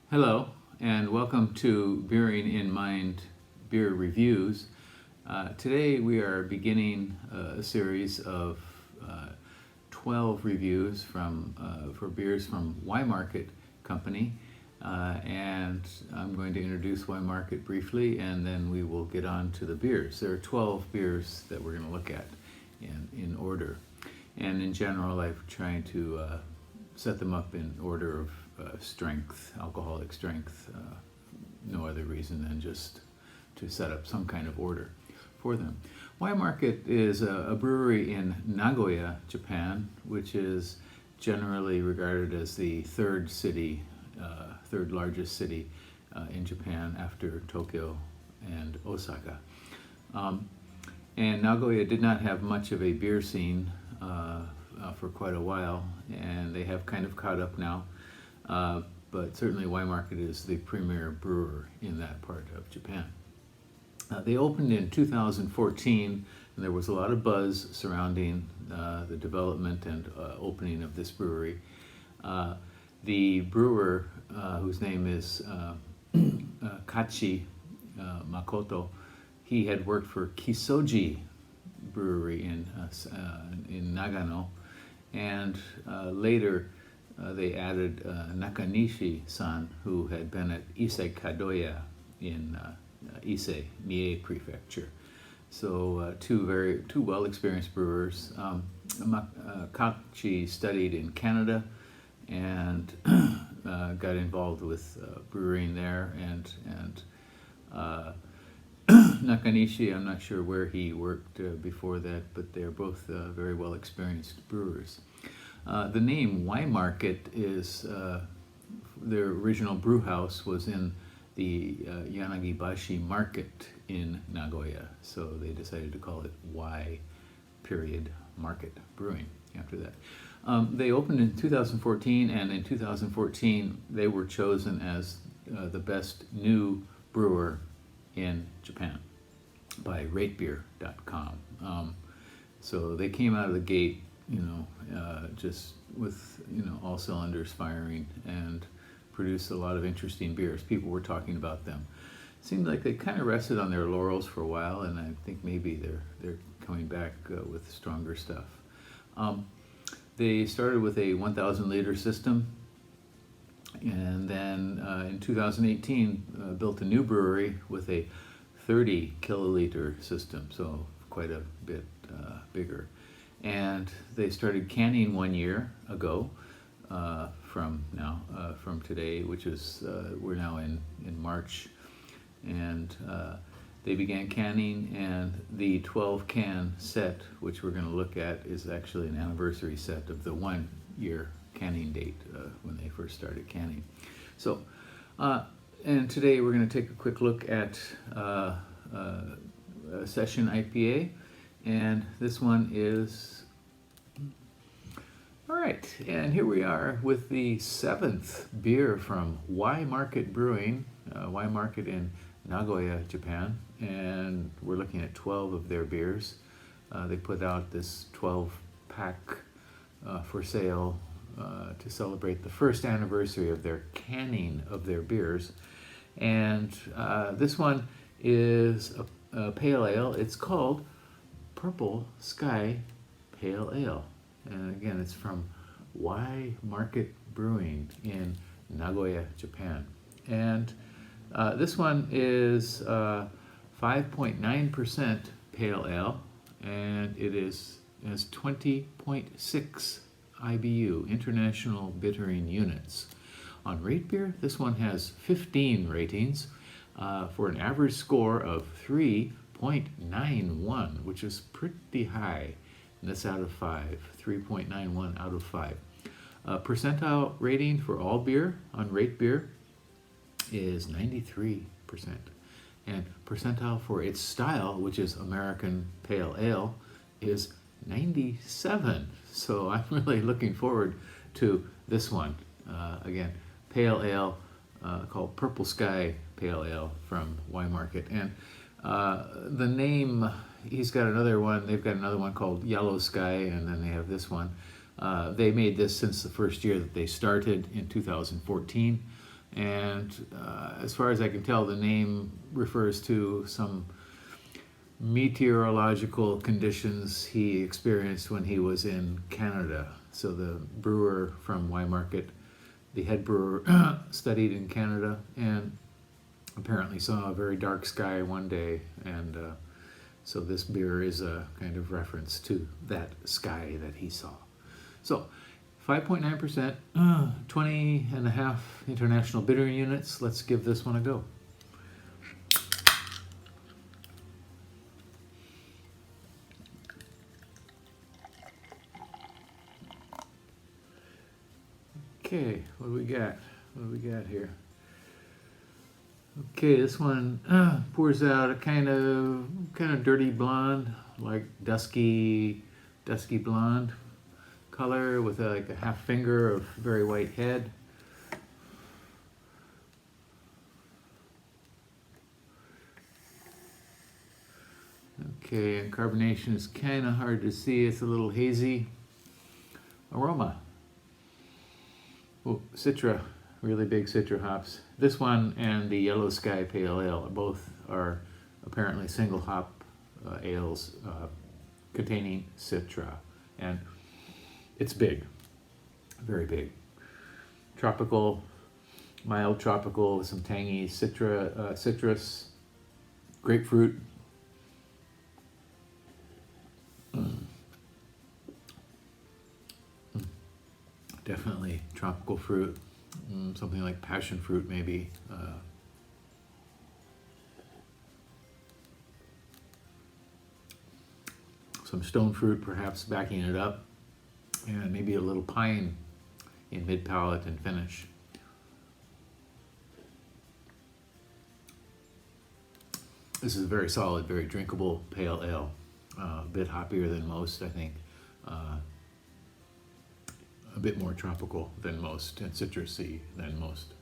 Hello, and welcome to Beering in Mind Beer Reviews. Today we are beginning a series of 12 reviews for beers from Y Market Company, and I'm going to introduce Y Market briefly, and then we will get on to the beers. There are 12 beers that we're going to look at in order, and in general I'm trying to set them up in order of strength, alcoholic strength, no other reason than just to set up some kind of order for them. Y Market is a brewery in Nagoya, Japan, which is generally regarded as the third largest city in Japan after Tokyo and Osaka. And Nagoya did not have much of a beer scene for quite a while, and they have kind of caught up now. But certainly Y Market is the premier brewer in that part of Japan. They opened in 2014, and there was a lot of buzz surrounding the development and opening of this brewery. The brewer, whose name is Kachi Makoto, he had worked for Kisoji Brewery in Nagano, and later they added Nakanishi-san, who had been at Ise Kadoya in Ise, Mie Prefecture. So two well-experienced brewers. Kachi studied in Canada and got involved with brewing there, and Nakanishi, I'm not sure where he worked before that, but they're both very well-experienced brewers. The name Y Market is, their original brew house was in the Yanagibashi Market in Nagoya, so they decided to call it Y Market Brewing after that. They opened in 2014, and in 2014 they were chosen as the best new brewer in Japan by RateBeer.com. So they came out of the gate, just with all cylinders firing, and produced a lot of interesting beers. People were talking about them. Seemed like they kind of rested on their laurels for a while, and I think maybe they're coming back with stronger stuff. They started with a 1,000 liter system, and then in 2018 built a new brewery with a 30 kiloliter system, so quite a bit bigger. And they started canning 1 year ago from today, which is we're now in March, and they began canning, and the 12 can set, which we're going to look at, is actually an anniversary set of the 1 year canning date when they first started canning. So, and today we're going to take a quick look at a session IPA, and this one is, all right, and here we are with the 7th beer from Y Market Brewing, Y Market in Nagoya, Japan, and we're looking at 12 of their beers. They put out this 12-pack for sale to celebrate the first anniversary of their canning of their beers. And this one is a pale ale. It's called Purple Sky Pale Ale. And again, it's from Y Market Brewing in Nagoya, Japan. And this one is 5.9% pale ale, and it has 20.6 IBU, International Bittering Units. On RateBeer, this one has 15 ratings for an average score of 3.91, which is pretty high. And that's out of 5, 3.91 out of 5. Percentile rating for all beer on RateBeer is 93%. And percentile for its style, which is American Pale Ale, is 97. So I'm really looking forward to this one. Again, Pale Ale called Purple Sky Pale Ale from Y Market. And the name, they've got another one called Yellow Sky, and then they have this one. They made this since the first year that they started in 2014. And as far as I can tell, the name refers to some meteorological conditions he experienced when he was in Canada. So the brewer from Waimarket, the head brewer, studied in Canada and apparently saw a very dark sky one day, and so this beer is a kind of reference to that sky that he saw. So 5.9%, 20 and a half international bittering units. Let's give this one a go. Okay, what do we got? What do we got here? Okay, this one pours out a kind of dirty blonde, like dusky blonde color with like a half finger of very white head. Okay, and carbonation is kind of hard to see. It's a little hazy. Aroma. Oh, Citra. Really big Citra hops. This one and the Yellow Sky Pale Ale both are apparently single hop ales containing Citra, and it's big, very big. Tropical, mild tropical with some tangy citrus, grapefruit. Definitely tropical fruit. Something like passion fruit, maybe. Some stone fruit, perhaps, backing it up, and maybe a little pine in mid-palate and finish. This is a very solid, very drinkable pale ale. A bit hoppier than most, I think. A bit more tropical than most and citrusy than most.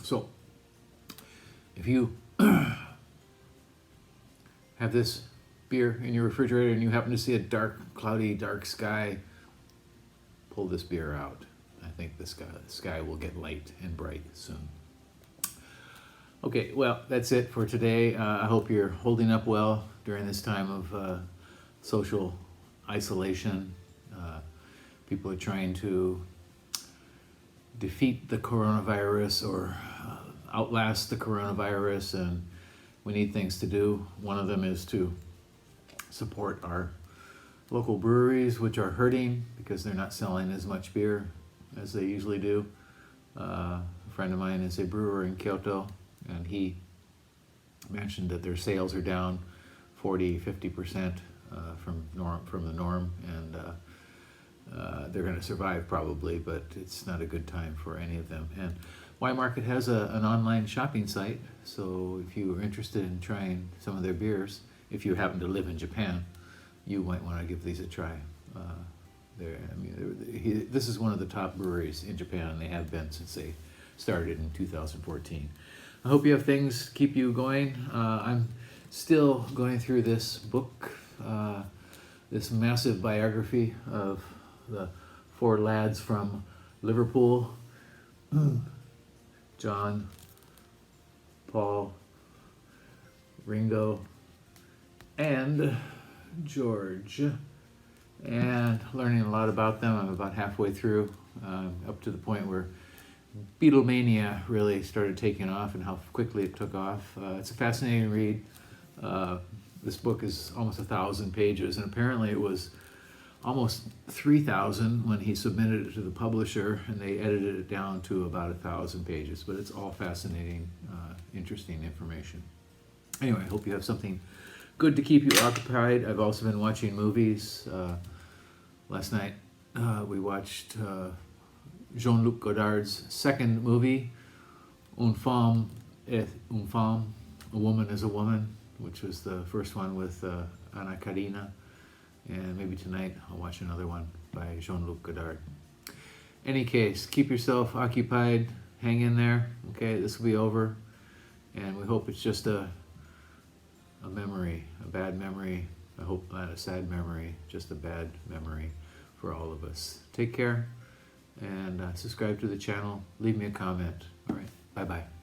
So, if you have this beer in your refrigerator and you happen to see a dark, cloudy, dark sky, pull this beer out. I think the sky will get light and bright soon. Okay, well, that's it for today. I hope you're holding up well during this time of social isolation. People are trying to defeat the coronavirus or outlast the coronavirus, and we need things to do. One of them is to support our local breweries, which are hurting because they're not selling as much beer as they usually do. A friend of mine is a brewer in Kyoto, and he mentioned that their sales are down 40-50% from the norm, and they're going to survive probably, but it's not a good time for any of them. And Waimarket has an online shopping site, so if you are interested in trying some of their beers, if you happen to live in Japan, you might want to give these a try. This is one of the top breweries in Japan, and they have been since they started in 2014. I hope you have things keep you going. I'm still going through this book, this massive biography of the 4 lads from Liverpool, John, Paul, Ringo, and George, and learning a lot about them. I'm about halfway through, up to the point where Beatlemania really started taking off and how quickly it took off. It's a fascinating read. This book is almost 1,000 pages, and apparently it was almost 3,000 when he submitted it to the publisher, and they edited it down to about 1,000 pages. But it's all fascinating, interesting information. Anyway, I hope you have something good to keep you occupied. I've also been watching movies. Last night we watched Jean-Luc Godard's second movie, Une femme est une femme, A Woman is a Woman, which was the first one with Anna Karina. And maybe tonight I'll watch another one by Jean-Luc Godard. Any case, keep yourself occupied, hang in there, okay? This will be over, and we hope it's just a memory, a bad memory. I hope not a sad memory, just a bad memory for all of us. Take care, and subscribe to the channel. Leave me a comment. All right. Bye bye.